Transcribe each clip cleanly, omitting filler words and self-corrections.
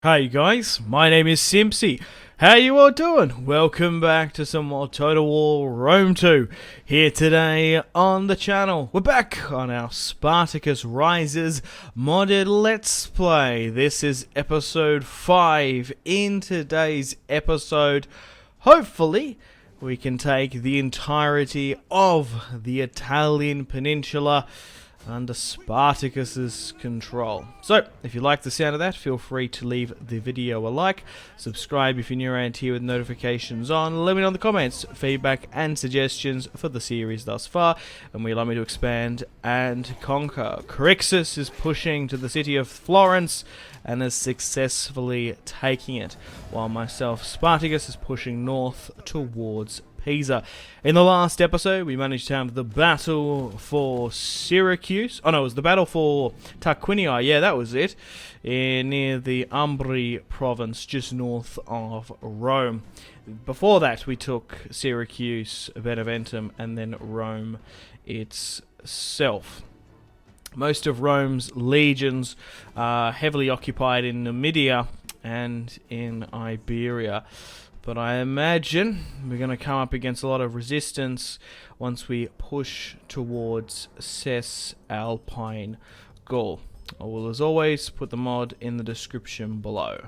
Hey guys, my name is Simpzy. How you all doing? Welcome back to some more Total War Rome 2. Here today on the channel. We're back on our Spartacus Rises modded Let's Play. This is episode 5. In today's episode, hopefully, we can take the entirety of the Italian peninsula under Spartacus's control. So, if you like the sound of that, feel free to leave the video a like, subscribe if you're new around here with notifications on, let me know in the comments feedback and suggestions for the series thus far, and we allow me to expand and conquer. Crixus is pushing to the city of Florence and is successfully taking it, while myself, Spartacus, is pushing north towards Pisa. In the last episode, we managed to have the battle for Syracuse. Oh no, it was the battle for Tarquinia. Yeah, that was it. Near the Umbri province, just north of Rome. Before that, we took Syracuse, Beneventum, and then Rome itself. Most of Rome's legions are heavily occupied in Numidia and in Iberia. But I imagine we're going to come up against a lot of resistance once we push towards Alpine Gaul. I will, as always, put the mod in the description below.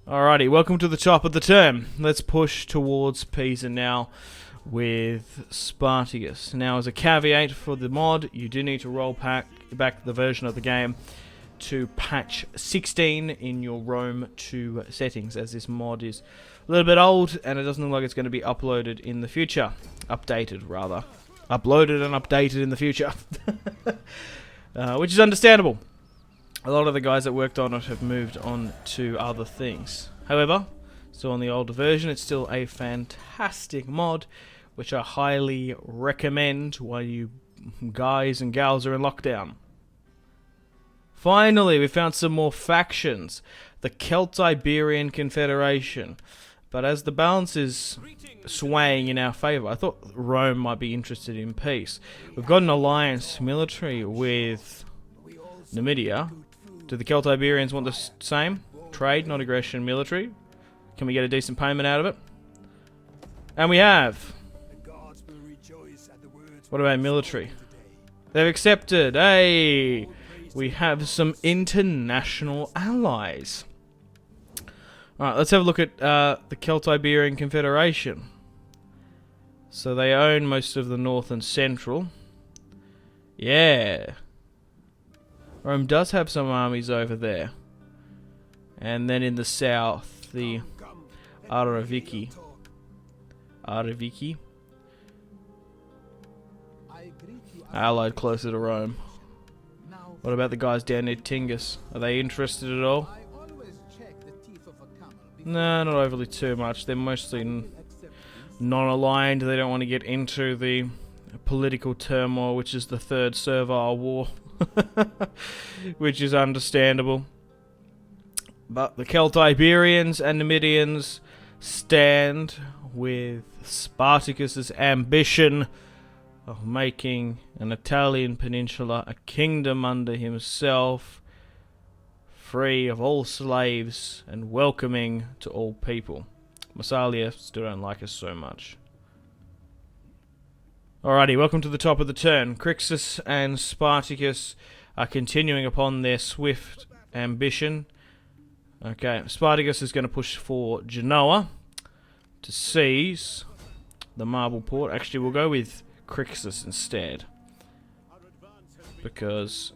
Alrighty, welcome to the top of the turn. Let's push towards Pisa now with Spartacus. Now, as a caveat for the mod, you do need to roll back the version of the game to patch 16 in your Rome 2 settings, as this mod is a little bit old and it doesn't look like it's going to be uploaded in the future. Updated, rather. Uploaded and updated in the future. Which is understandable. A lot of the guys that worked on it have moved on to other things. However, still on the older version, it's still a fantastic mod, which I highly recommend while you guys and gals are in lockdown. Finally, we found some more factions. The Celt-Iberian Confederation. But as the balance is swaying in our favour, I thought Rome might be interested in peace. We've got an alliance military with Numidia. Do the Celt-Iberians want the same? Trade, not aggression, military. Can we get a decent payment out of it? And we have. What about military? They've accepted. Hey! We have some international allies. Alright, let's have a look at the Celt-Iberian Confederation. So they own most of the north and central. Yeah. Rome does have some armies over there. And then in the south, the Araviki. Allied closer to Rome. What about the guys down near Tingis? Are they interested at all? No, not overly too much. They're mostly non-aligned. They don't want to get into the political turmoil, which is the Third Servile War. Which is understandable. But the Celt-Iberians and Numidians stand with Spartacus's ambition of making an Italian peninsula a kingdom under himself, free of all slaves and welcoming to all people. Massalia still don't like us so much. Alrighty, welcome to the top of the turn. Crixus and Spartacus are continuing upon their swift ambition. Okay, Spartacus is going to push for Genoa to seize the marble port. Actually, we'll go with Crixus instead, because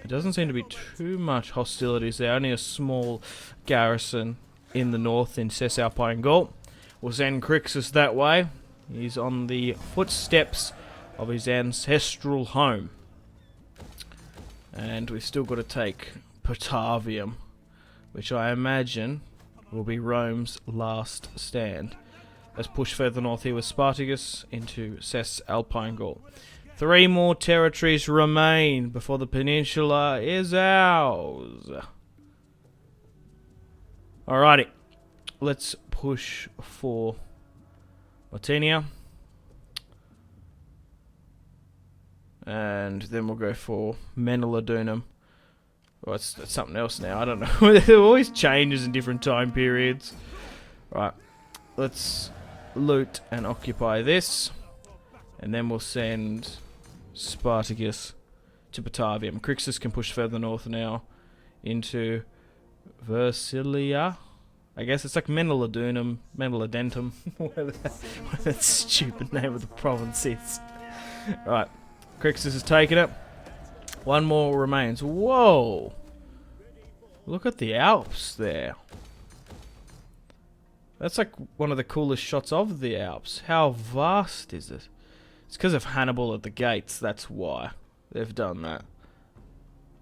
it doesn't seem to be too much hostilities there. Only a small garrison in the north in Alpine Gaul. We'll send Crixus that way. He's on the footsteps of his ancestral home. And we've still got to take Patavium, which I imagine will be Rome's last stand. Let's push further north here with Spartacus into Alpine Gaul. 3 more territories remain before the peninsula is ours. Alrighty. Let's push for Martinia. And then we'll go for Menelodunum. Well, it's something else now. I don't know. It always changes in different time periods. Right. Let's loot and occupy this. And then we'll send Spartacus to Patavium. Crixus can push further north now into Versilia. I guess it's like Meneladentum. Whatever that stupid name of the province is. Right. Crixus has taken it. One more remains. Whoa! Look at the Alps there. That's like one of the coolest shots of the Alps. How vast is it? It's because of Hannibal at the gates. That's why they've done that.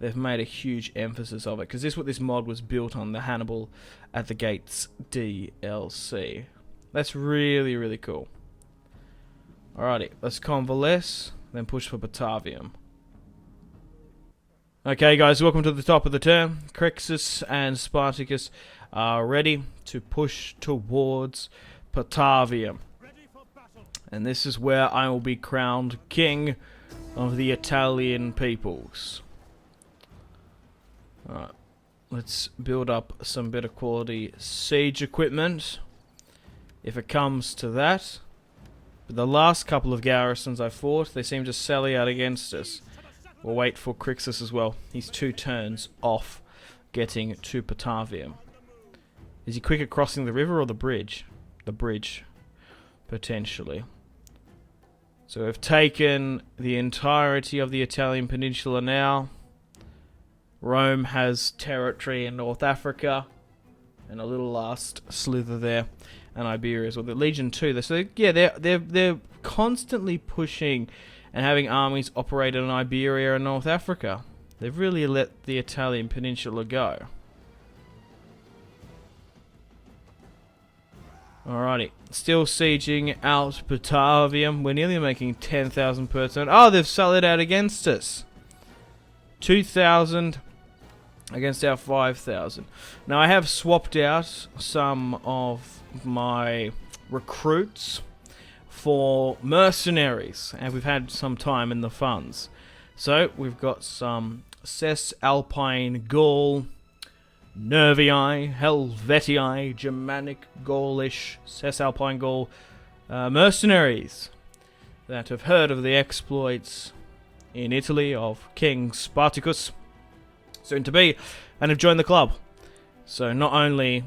They've made a huge emphasis of it. Because this mod was built on, the Hannibal at the gates DLC. That's really, really cool. Alrighty, let's convalesce. Then push for Patavium. Okay guys, welcome to the top of the turn. Crixus and Spartacus are ready to push towards Patavium. And this is where I will be crowned king of the Italian peoples. Alright, let's build up some better quality siege equipment, if it comes to that. But the last couple of garrisons I fought, they seem to sally out against us. We'll wait for Crixus as well. He's 2 turns off getting to Patavium. Is he quick at crossing the river or the bridge? The bridge, potentially. So we've taken the entirety of the Italian peninsula now. Rome has territory in North Africa. And a little last slither there. And Iberia as well. The Legion too. So yeah, they're constantly pushing and having armies operate in Iberia and North Africa. They've really let the Italian peninsula go. Alrighty, still sieging out Patavium. We're nearly making 10,000 per turn. Oh, they've sallied out against us. 2,000 against our 5,000. Now I have swapped out some of my recruits for mercenaries, and we've had some time in the funds. So we've got some Cisalpine Gaul, Nervii, Helvetii, Germanic, Gaulish, Cisalpine Gaul mercenaries that have heard of the exploits in Italy of King Spartacus, soon to be, and have joined the club. So not only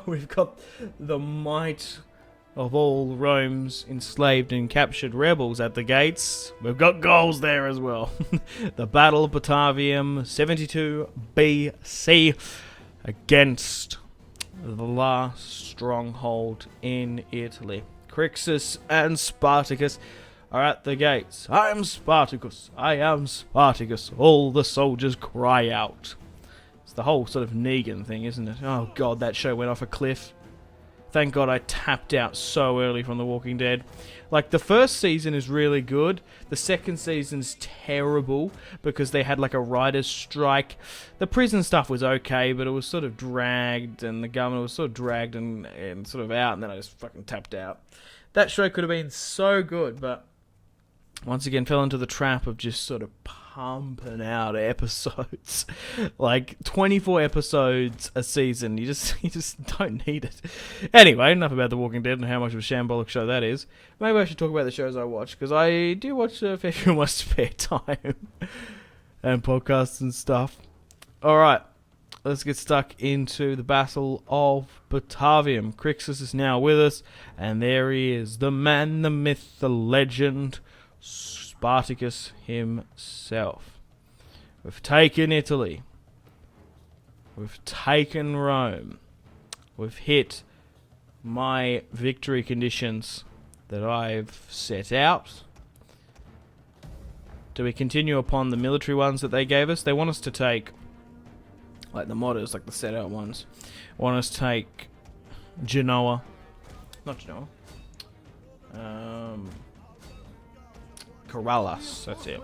we've got the might of all Rome's enslaved and captured rebels at the gates, we've got Gauls there as well. The Battle of Patavium, 72 BC, against the last stronghold in Italy. Crixus and Spartacus are at the gates. I am Spartacus, I am Spartacus, all the soldiers cry out. It's the whole sort of Negan thing, isn't it? Oh god, that show went off a cliff. Thank God I tapped out so early from The Walking Dead. Like, the first season is really good. The second season's terrible because they had like a writer's strike. The prison stuff was okay, but it was sort of dragged, and the government was sort of dragged and sort of out, and then I just fucking tapped out. That show could have been so good, but once again fell into the trap of just sort of pumping out episodes. Like 24 episodes a season. You just don't need it. Anyway, enough about The Walking Dead and how much of a shambolic show that is. Maybe I should talk about the shows I watch, because I do watch a fair few in my spare time. And podcasts and stuff. Alright, let's get stuck into the Battle of Patavium. Crixus is now with us, and there he is. The man, the myth, the legend, Spartacus himself. We've taken Italy. We've taken Rome. We've hit my victory conditions that I've set out. Do we continue upon the military ones that they gave us? They want us to take, like the modders, like the set out ones, want us to take Genoa. Not Genoa. Corrales, that's it.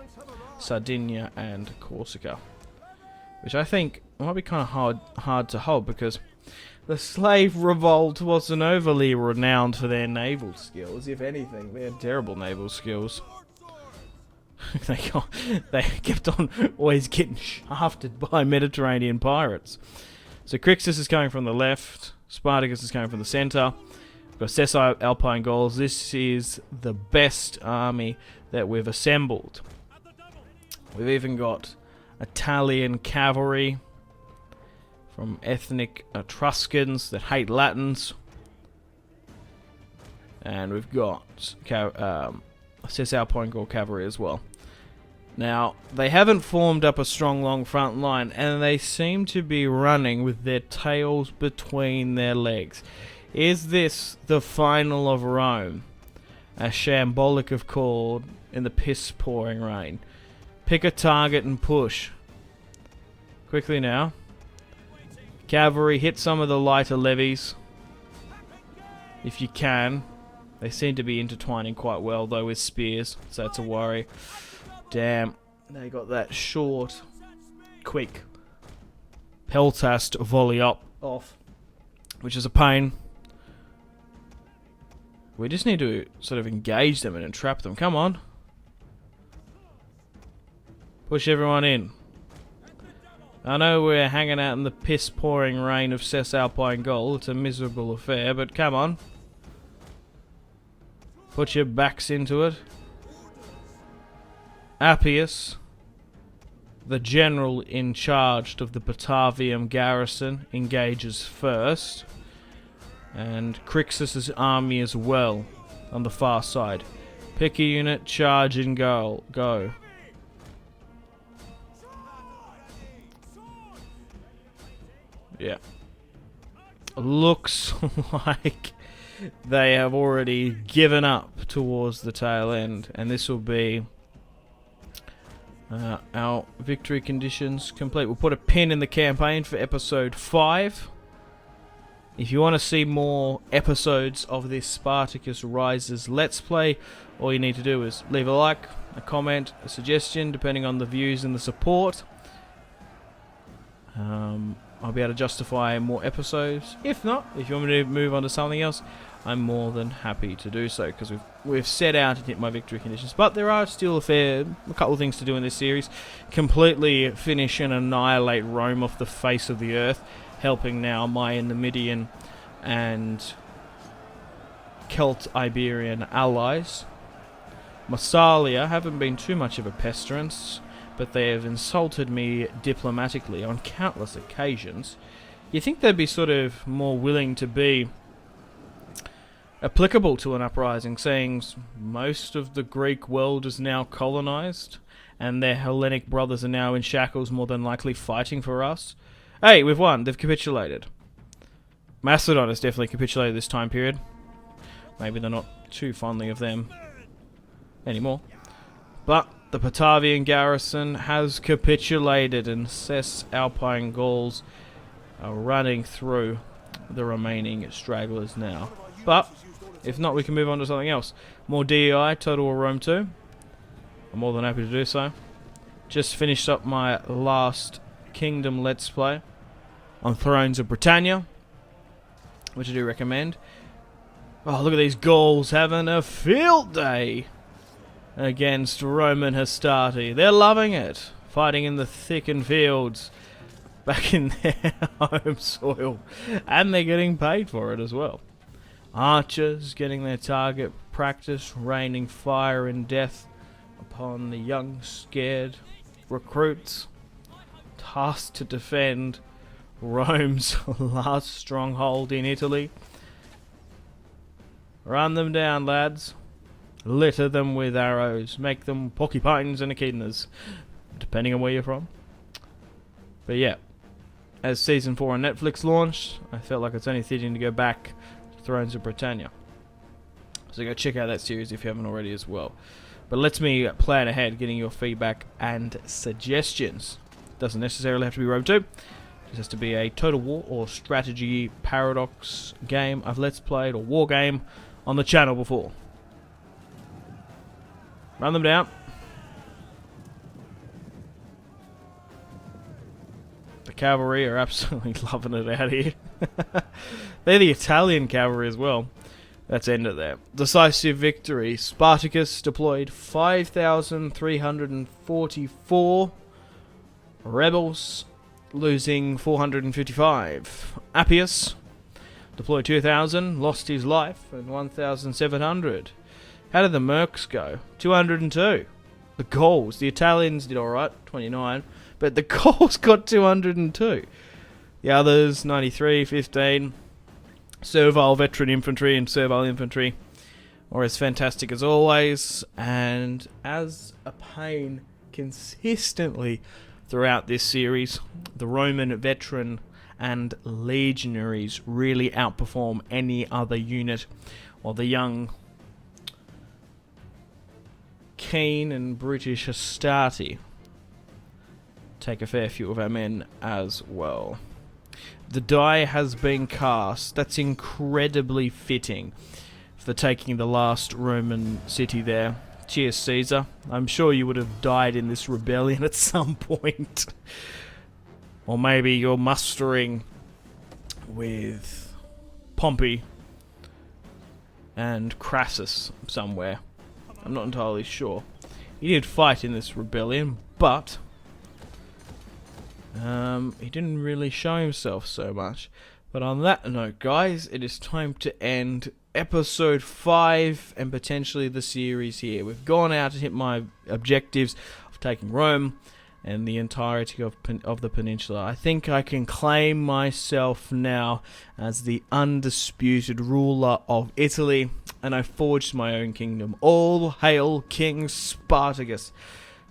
Sardinia and Corsica. Which I think might be kind of hard to hold, because the slave revolt wasn't overly renowned for their naval skills. If anything, they had terrible naval skills. they kept on always getting shafted by Mediterranean pirates. So Crixus is coming from the left, Spartacus is coming from the centre. We've got Sessile Alpine Gauls. This is the best army that we've assembled. We've even got Italian cavalry from ethnic Etruscans that hate Latins. And we've got Sessile Alpine Gaul cavalry as well. Now, they haven't formed up a strong long front line, and they seem to be running with their tails between their legs. Is this the final of Rome? As shambolic of called in the piss-pouring rain. Pick a target and push. Quickly now. Cavalry, hit some of the lighter levies. If you can. They seem to be intertwining quite well, though, with spears, so that's a worry. Damn, they got that short, quick peltast volley off, which is a pain. We just need to sort of engage them and entrap them. Come on. Push everyone in. I know we're hanging out in the piss-pouring rain of Sessile Alpine Gaul. It's a miserable affair, but come on. Put your backs into it. Appius, the general in charge of the Patavium garrison, engages first. And Crixus' army as well on the far side. Pick a unit, charge and go. Yeah. Looks like they have already given up towards the tail end, and this will be our victory conditions complete. We'll put a pin in the campaign for episode 5. If you want to see more episodes of this Spartacus Rises Let's Play, all you need to do is leave a like, a comment, a suggestion, depending on the views and the support. I'll be able to justify more episodes. If not, if you want me to move on to something else, I'm more than happy to do so, because we've set out to hit my victory conditions. But there are still a couple of things to do in this series. Completely finish and annihilate Rome off the face of the earth, helping now my Numidian and Celt-Iberian allies. Massalia haven't been too much of a pestilence, but they have insulted me diplomatically on countless occasions. You think they'd be sort of more willing to be applicable to an uprising, saying most of the Greek world is now colonized, and their Hellenic brothers are now in shackles, more than likely fighting for us. Hey, we've won. They've capitulated. Macedon has definitely capitulated this time period. Maybe they're not too fondly of them anymore. But the Patavian garrison has capitulated, and Sessile Alpine Gauls are running through the remaining stragglers now. But if not, we can move on to something else. More DEI, Total War Rome 2. I'm more than happy to do so. Just finished up my last Kingdom Let's Play on Thrones of Britannia, which I do recommend. Oh, look at these Gauls having a field day against Roman Hastati. They're loving it, fighting in the thickened fields back in their home soil, and they're getting paid for it as well. Archers getting their target practice, raining fire and death upon the young, scared recruits, tasked to defend Rome's last stronghold in Italy. Run them down, lads. Litter them with arrows. Make them porcupines and echidnas, depending on where you're from. But yeah, as Season 4 on Netflix launched, I felt like it's only fitting to go back to Thrones of Britannia. So go check out that series if you haven't already as well. But let's me plan ahead, getting your feedback and suggestions. Doesn't necessarily have to be Rome 2. It just has to be a Total War or Strategy Paradox game I've Let's Played, or War game, on the channel before. Run them down. The cavalry are absolutely loving it out here. They're the Italian cavalry as well. Let's end it there. Decisive victory. Spartacus deployed 5,344 rebels, losing 455. Appius deployed 2,000, lost his life, and 1,700. How did the Mercs go? 202. The Gauls, the Italians did alright, 29, but the Gauls got 202. The others, 93, 15. Servile veteran infantry and servile infantry are as fantastic as always, and as a pain consistently throughout this series, the Roman veteran and legionaries really outperform any other unit, while the young, keen and British Astarte take a fair few of our men as well. The die has been cast. That's incredibly fitting for taking the last Roman city there. Cheers, Caesar. I'm sure you would have died in this rebellion at some point. Or maybe you're mustering with Pompey and Crassus somewhere. I'm not entirely sure. He did fight in this rebellion, but he didn't really show himself so much. But on that note, guys, it is time to end episode 5 and potentially the series here. We've gone out to hit my objectives of taking Rome and the entirety of the peninsula. I think I can claim myself now as the undisputed ruler of Italy, and I forged my own kingdom. All hail King Spartacus.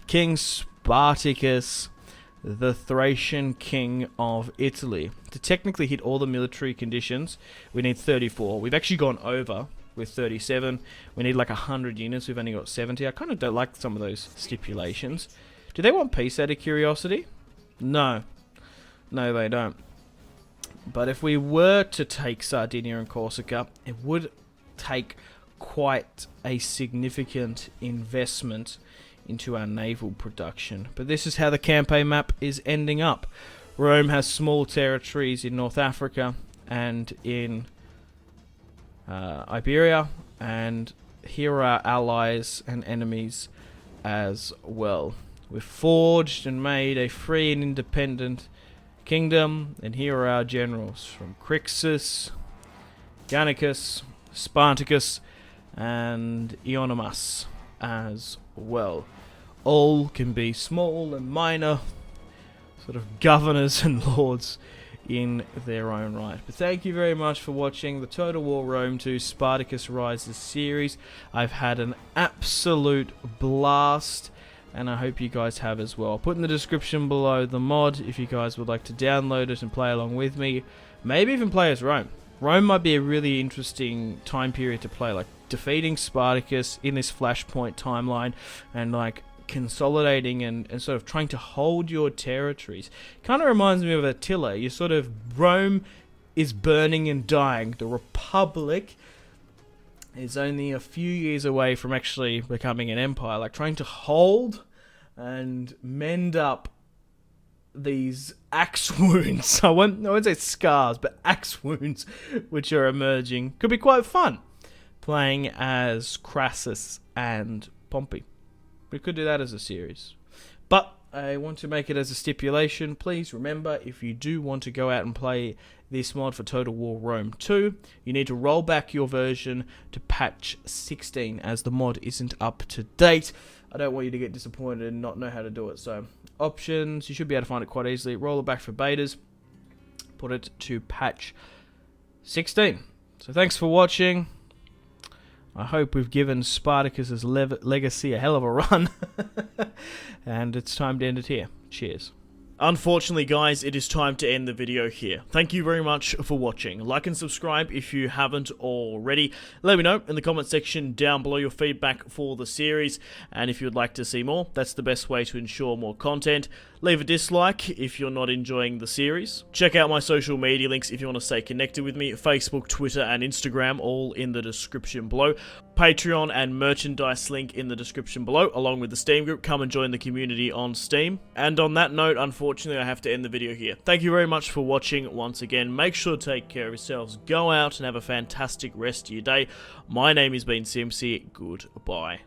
King Spartacus, the Thracian king of Italy. To technically hit all the military conditions, we need 34. We've actually gone over with 37. We need like 100 units. We've only got 70. I kind of don't like some of those stipulations. Do they want peace out of curiosity? No. No, they don't. But if we were to take Sardinia and Corsica, it would take quite a significant investment into our naval production. But this is how the campaign map is ending up. Rome has small territories in North Africa and in Iberia, and here are our allies and enemies as well. We've forged and made a free and independent kingdom, and here are our generals from Crixus, Gannicus, Spartacus, and Eonymus as well. All can be small and minor sort of governors and lords in their own right. But thank you very much for watching the Total War Rome 2 Spartacus Rises series. I've had an absolute blast, and I hope you guys have as well. I'll put in the description below the mod if you guys would like to download it and play along with me. Maybe even play as Rome. Rome might be a really interesting time period to play, like defeating Spartacus in this Flashpoint timeline and like consolidating and sort of trying to hold your territories. Kind of reminds me of Attila. You sort of, Rome is burning and dying. The Republic is only a few years away from actually becoming an empire, like trying to hold and mend up these axe wounds. I won't say scars, but axe wounds which are emerging. Could be quite fun playing as Crassus and Pompey. We could do that as a series. But I want to make it as a stipulation. Please remember, if you do want to go out and play this mod for Total War Rome 2, you need to roll back your version to patch 16, as the mod isn't up to date. I don't want you to get disappointed and not know how to do it. So, options, you should be able to find it quite easily. Roll it back for betas. Put it to patch 16. So thanks for watching. I hope we've given Spartacus' legacy a hell of a run. And it's time to end it here. Cheers. Unfortunately, guys, it is time to end the video here. Thank you very much for watching. Like and subscribe if you haven't already. Let me know in the comment section down below your feedback for the series. And if you'd like to see more, that's the best way to ensure more content. Leave a dislike if you're not enjoying the series. Check out my social media links if you want to stay connected with me. Facebook, Twitter, and Instagram, all in the description below. Patreon and merchandise link in the description below, along with the Steam group. Come and join the community on Steam. And on that note, unfortunately, I have to end the video here. Thank you very much for watching once again. Make sure to take care of yourselves. Go out and have a fantastic rest of your day. My name has been Simpzy. Goodbye.